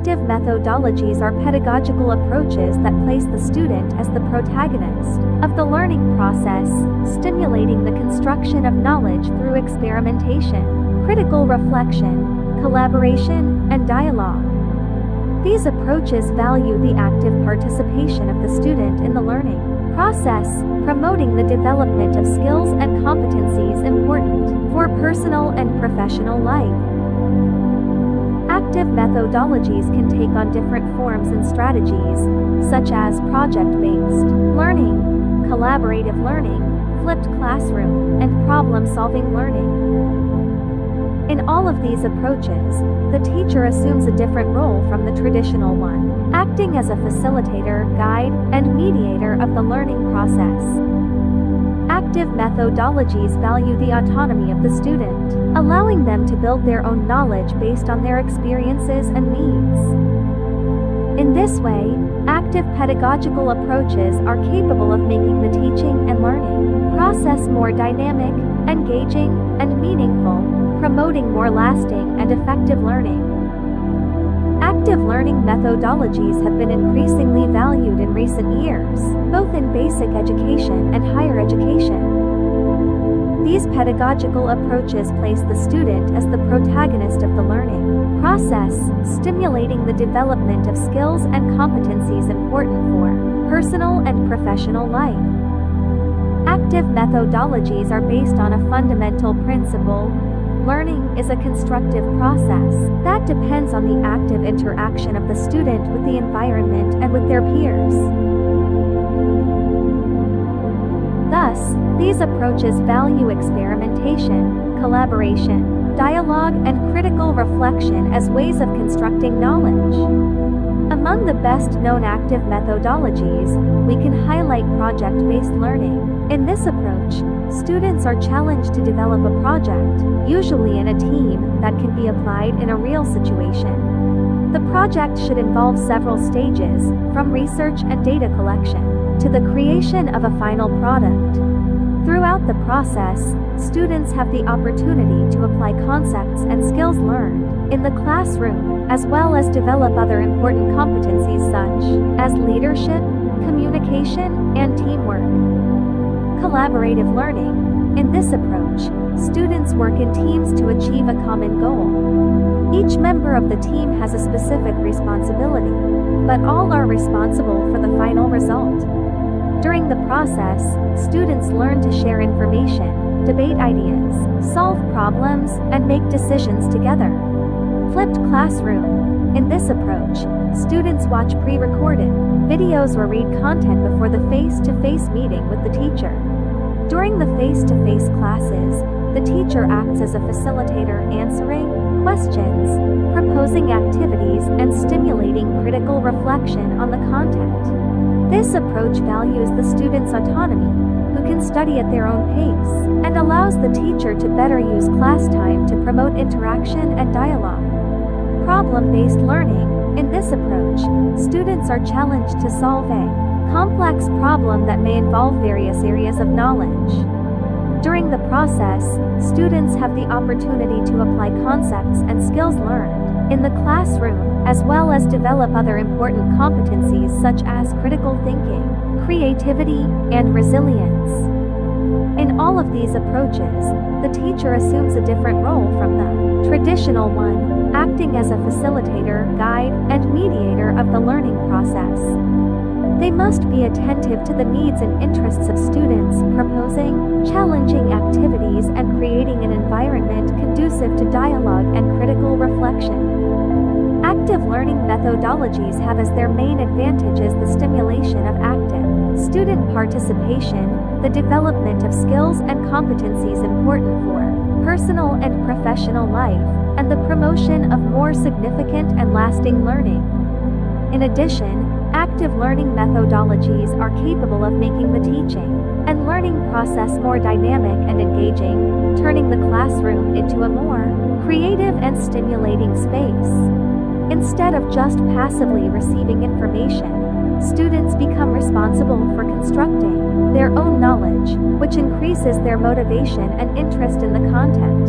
Active methodologies are pedagogical approaches that place the student as the protagonist of the learning process, stimulating the construction of knowledge through experimentation, critical reflection, collaboration, and dialogue. These approaches value the active participation of the student in the learning process, promoting the development of skills and competencies important for personal and professional life. Active methodologies can take on different forms and strategies, such as project-based learning, collaborative learning, flipped classroom, and problem-solving learning. In all of these approaches, the teacher assumes a different role from the traditional one, acting as a facilitator, guide, and mediator of the learning process. Active methodologies value the autonomy of the student, allowing them to build their own knowledge based on their experiences and needs. In this way, active pedagogical approaches are capable of making the teaching and learning process more dynamic, engaging, and meaningful, promoting more lasting and effective learning. Active learning methodologies have been increasingly valued in recent years, both in basic education and higher education. These pedagogical approaches place the student as the protagonist of the learning process, stimulating the development of skills and competencies important for personal and professional life. Active methodologies are based on a fundamental principle. Learning is a constructive process that depends on the active interaction of the student with the environment and with their peers. Thus, these approaches value experimentation, collaboration, dialogue, and critical reflection as ways of constructing knowledge. Among the best-known active methodologies, we can highlight project-based learning. In this approach, students are challenged to develop a project, usually in a team, that can be applied in a real situation. The project should involve several stages, from research and data collection, to the creation of a final product. Throughout the process, students have the opportunity to apply concepts and skills learned in the classroom, as well as develop other important competencies such as leadership, communication, and teamwork. Collaborative learning. In this approach, students work in teams to achieve a common goal. Each member of the team has a specific responsibility, but all are responsible for the final result. During the process, students learn to share information, debate ideas, solve problems, and make decisions together. Flipped classroom. In this approach, students watch pre-recorded videos or read content before the face-to-face meeting with the teacher. During the face-to-face classes, the teacher acts as a facilitator, answering questions, proposing activities, and stimulating critical reflection on the content. This approach values the student's autonomy, who can study at their own pace, and allows the teacher to better use class time to promote interaction and dialogue. Problem-based learning. In this approach, students are challenged to solve a complex problem that may involve various areas of knowledge. During the process, students have the opportunity to apply concepts and skills learned in the classroom, as well as develop other important competencies such as critical thinking, creativity, and resilience. In all of these approaches, the teacher assumes a different role from the traditional one, acting as a facilitator, guide, and mediator of the learning process. They must be attentive to the needs and interests of students, proposing challenging activities and creating an environment conducive to dialogue and critical reflection. Active learning methodologies have as their main advantages the stimulation of active student participation, the development of skills and competencies important for personal and professional life, and the promotion of more significant and lasting learning. In addition, active learning methodologies are capable of making the teaching and learning process more dynamic and engaging, turning the classroom into a more creative and stimulating space. Instead of just passively receiving information, students become responsible for constructing their own knowledge, which increases their motivation and interest in the content.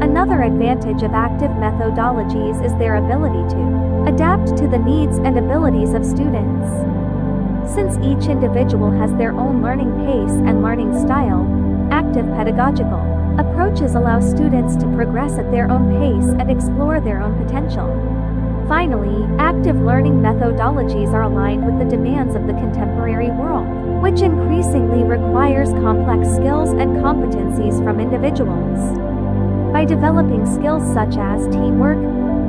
Another advantage of active methodologies is their ability to adapt to the needs and abilities of students. Since each individual has their own learning pace and learning style, active pedagogical approaches allow students to progress at their own pace and explore their own potential. Finally, active learning methodologies are aligned with the demands of the contemporary world, which increasingly requires complex skills and competencies from individuals. By developing skills such as teamwork,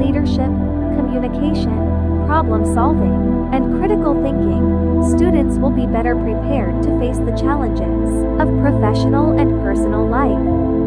leadership, communication, problem-solving, and critical thinking, students will be better prepared to face the challenges of professional and personal life.